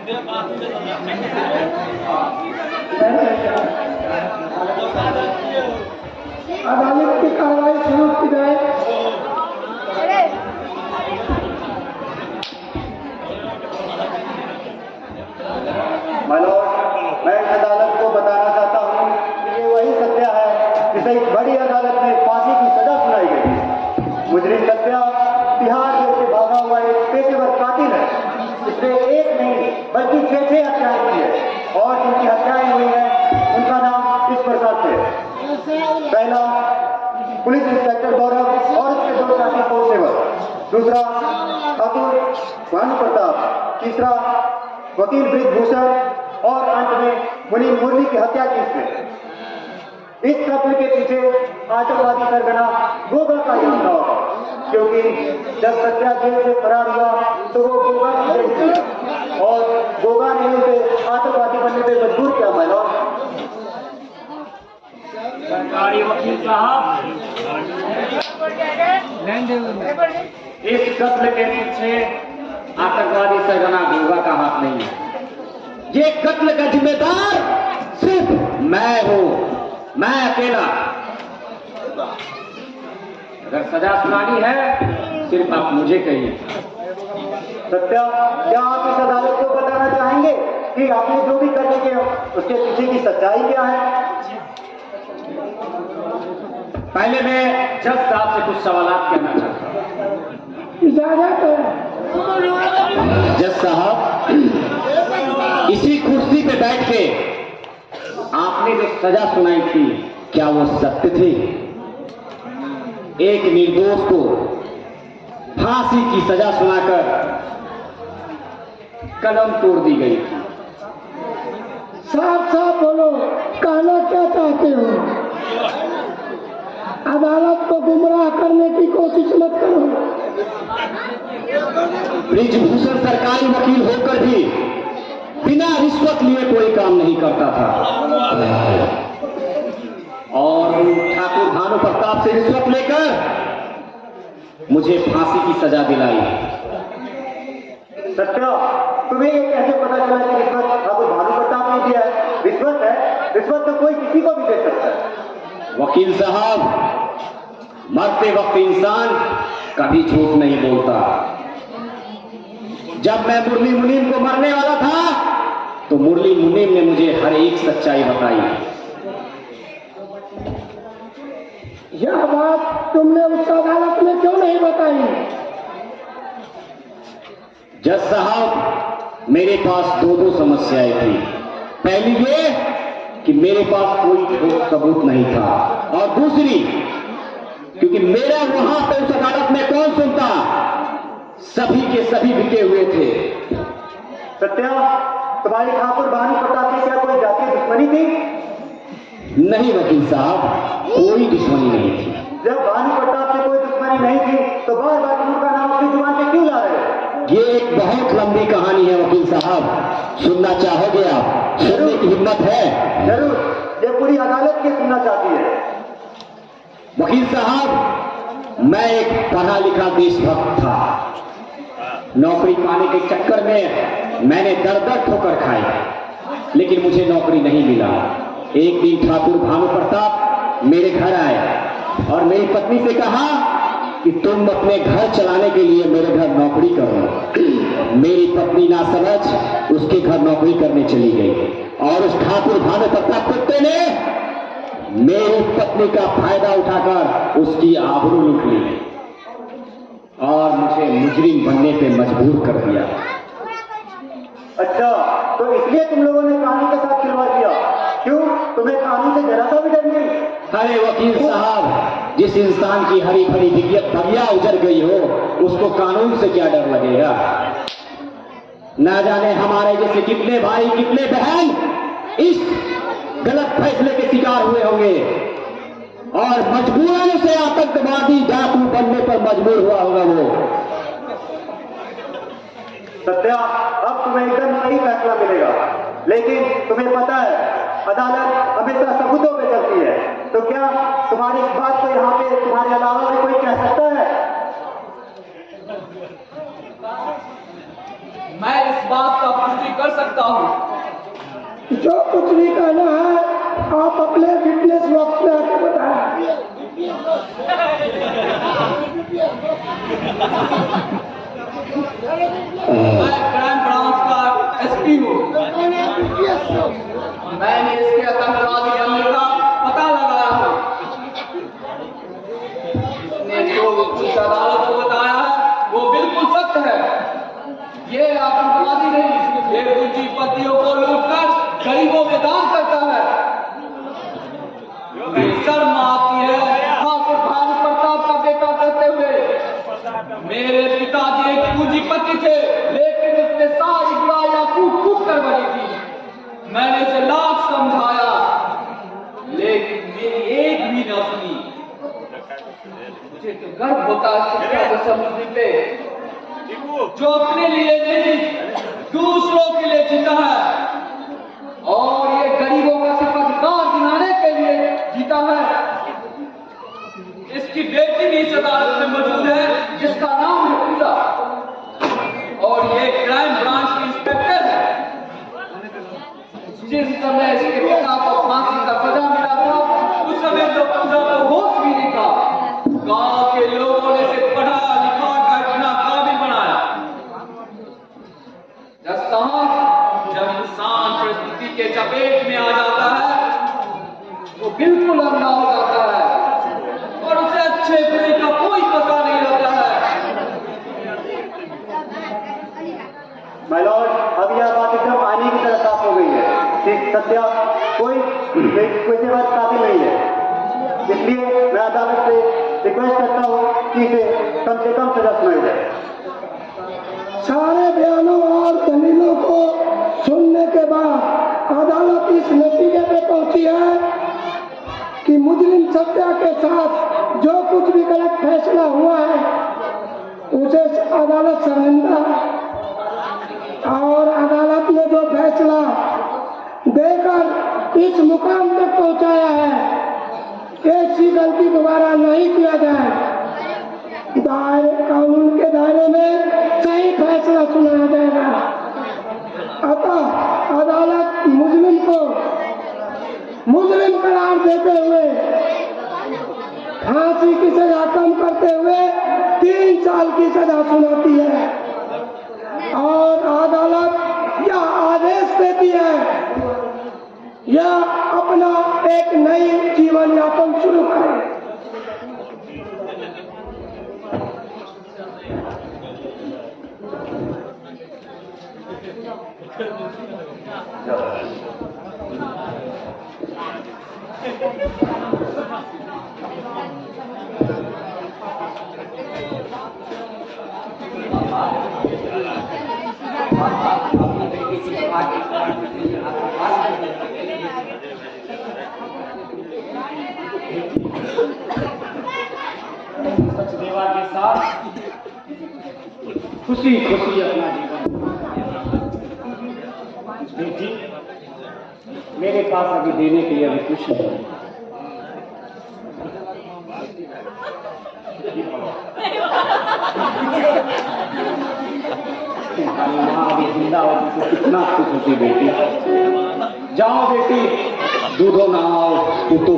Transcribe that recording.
अदालत की कार्रवाई शुरू की जाए। मैं अदालत को बताना चाहता हूँ कि ये वही सत्या है जिसे एक बड़ी अदालत में फांसी की सजा सुनाई गई। मुजरिम सत्या बिहार जेल से भागा हुआ एक पेशेवर कातिल है। इसने एक नहीं बल्कि 6 हत्याएं की है और जिनकी हत्याएं हुई हैं उनका नाम इस प्रकार से: पहला, पुलिस इंस्पेक्टर गौरव और उसके 2 साथी कांस्टेबल। दूसरा, ठाकुर भानु प्रताप। तीसरा, वकील ब्रिजभूषण। और अंत में मुनीम मुरली की हत्या की इसने। इस कत्ल के पीछे आतंकवादी सरगना गोगा का योगदान होगा, क्योंकि जब सत्या जेल से फरार हुआ तो वो गोगा की जेल थी और गोगा ने उसे आतंकवादी बनने पर मजबूर किया। महिला सरकारी वकील साहब, इस कत्ल के पीछे आतंकवादी सरगना गोगा का हाथ नहीं है। ये कत्ल का जिम्मेदार सिर्फ मैं हूं, मैं अकेला। अगर सजा सुनानी है सिर्फ आप मुझे कहिए। सत्या, क्या आप इस अदालत को बताना चाहेंगे कि आपने जो भी करने के उसके पीछे की सच्चाई क्या है? पहले मैं जज साहब से कुछ सवालात करना चाहता हूं। इजाजत है। जज साहब, इसी कुर्सी पे बैठ के आपने जो सजा सुनाई थी क्या वो सत्य थी? एक निर्दोष को फांसी की सजा सुनाकर कलम तोड़ दी गई थी। साफ साफ बोलो, कहना क्या चाहते हो? अदालत को गुमराह करने की कोशिश मत करो। ब्रिजभूषण सरकारी वकील होकर भी बिना रिश्वत लिए कोई काम नहीं करता था और ठाकुर भानु प्रताप से रिश्वत लेकर मुझे फांसी की सजा दिलाई। सत्या, तुम्हें ये कैसे पता चला कि रिश्वत ठाकुर भानु प्रताप ने दिया है? रिश्वत है, रिश्वत तो कोई किसी को भी दे सकता है। वकील साहब, मरते वक्त इंसान कभी झूठ नहीं बोलता। जब मैं मुरली मुनीम को मरने वाला था तो मुरली मुनीम ने मुझे हर एक सच्चाई बताई। यह बात तुमने उस अदालत में क्यों नहीं बताई? जज साहब, मेरे पास दो समस्याएं थी। पहली ये कि मेरे पास कोई ठोस सबूत नहीं था और दूसरी क्योंकि मेरा वहां पे उस अदालत में कौन सुनता, सभी के सभी बिके हुए थे। सत्या, तुम्हारी ठाकुर भानु प्रताप से क्या कोई जातीय दुश्मनी थी? नहीं वकील साहब, कोई दुश्मनी नहीं थी। जब भानु प्रताप से कोई दुश्मनी नहीं थी तो बार बार तुम उनका नाम अपनी जुबान पे क्यों ला रहे हो? ये एक बहुत लंबी कहानी है वकील साहब, सुनना चाहोगे आप? सुनने की हिम्मत है? जरूर, ये पूरी अदालत की सुनना चाहती है। वकील साहब, मैं एक पढ़ा लिखा देशभक्त था। नौकरी पाने के चक्कर में मैंने दर दर ठोकर खाई, लेकिन मुझे नौकरी नहीं मिला। एक दिन ठाकुर भानु प्रताप मेरे घर आए और मेरी पत्नी से कहा कि तुम अपने घर चलाने के लिए मेरे घर नौकरी करो। मेरी पत्नी ना समझ उसके घर नौकरी करने चली गई और उस ठाकुर भानु प्रताप कुत्ते ने मेरी पत्नी का फायदा उठाकर उसकी आबरू लूट ली और मुझे मुजरिम बनने पे मजबूर कर दिया। अच्छा, तो इसलिए तुम लोगों ने कानून के साथ खिलवाड़ किया? क्यों, तुम्हें कानून से जरा सा भी डर नहीं? अरे वकील साहब, जिस इंसान की हरी भरी भगिया उजड़ गई हो उसको कानून से क्या डर लगेगा? ना जाने हमारे जैसे कितने भाई कितने बहन इस गलत फैसले के शिकार हुए होंगे और मजबूरन से आतंकवादी डाकू बनने पर मजबूर हुआ होगा वो। सत्या, अब तुम्हें एकदम सही फैसला मिलेगा, लेकिन तुम्हें पता है अदालत हमेशा सबूतों पे चलती है। तो क्या तुम्हारी इस बात को यहाँ पे तुम्हारे अलावा भी कोई कह सकता है? मैं इस बात का पुष्टि कर कर सकता हूँ। जो कुछ भी कहना है आप अपने विटनेस बॉक्स में आके बताएं। मैं क्राइम ब्रांच का एसपी हूँ। मैंने इसके आतंकवादी बनने का पता लगाया है। इसने जो कुछ अदालत को बताया है वो बिल्कुल सच है। ये आतंकवादी नहीं, ये पूंजीपतियों को लूटकर गरीबों में दान करता है। शर्म आती है ठाकुर भानु प्रताप का बेटा करते हुए। मेरे पिताजी एक पूंजीपति थे, लेकिन उसने सारी बुराइयां कूट कूट कर बनी थी। मैंने उसे लाख समझाया, लेकिन मेरी एक भी न सुनी। मुझे तो गर्व होता है शिक्षा को समझने पे, जो अपने लिए नहीं दूसरों के लिए जीता है, और ये गरीबों का सिर्फ अधिकार दिलाने के लिए जीता है। इसकी बेटी भी इस अदालत में मौजूद है, जिसका नाम है पूजा, और ये क्राइम ब्रांच की इंस्पेक्टर है। जिस समय इसके पिता को फांसी का सजा मिला था, उस समय तो पूजा को होश भी नहीं था। गांव के लोगों ने इसे पढ़ा लिखा कर इतना काबिल बनाया। जब इंसान परिस्थिति के चपेट में आ जाता है, वो बिल्कुल अंधा हो जाता है और उसे अच्छे बुरे का कोई पता नहीं रहता है। माय लॉर्ड, अब यह बात एकदम आने की तरह साफ हो गई है कि सत्या कोई से बात कातिल नहीं है। इसलिए मैं अदालत से रिक्वेस्ट करता हूँ कि इसे कम से कम सजा सुनाई जाए। सारे बयानों और दलीलों को सुनने के बाद अदालत इस नतीजे पे पहुंची है कि मुजरिम सत्या के साथ जो कुछ भी गलत फैसला हुआ है उसे अदालत शर्मिंदा है, और अदालत ने जो फैसला देकर इस मुकाम तक पहुंचाया है, ऐसी गलती दोबारा नहीं किया जाए। कानून के दायरे में सही फैसला सुनाया जाएगा। अतः अदालत मुजरिम को मुजरिम करार देते हुए फांसी की सजा कम करते हुए 3 साल की सजा सुनाती है, और अदालत यह आदेश देती है यह अपना एक नई जीवन यापन शुरू करे। सचदेवा के साथ खुशी खुशी अपना जीवन। बेटी, मेरे पास अभी देने के लिए अभी कुछ नहीं है। माँ अभी जिंदा होती तो कितना खुश होती बेटी। जाओ बेटी, दूधो नहाओ, तू तो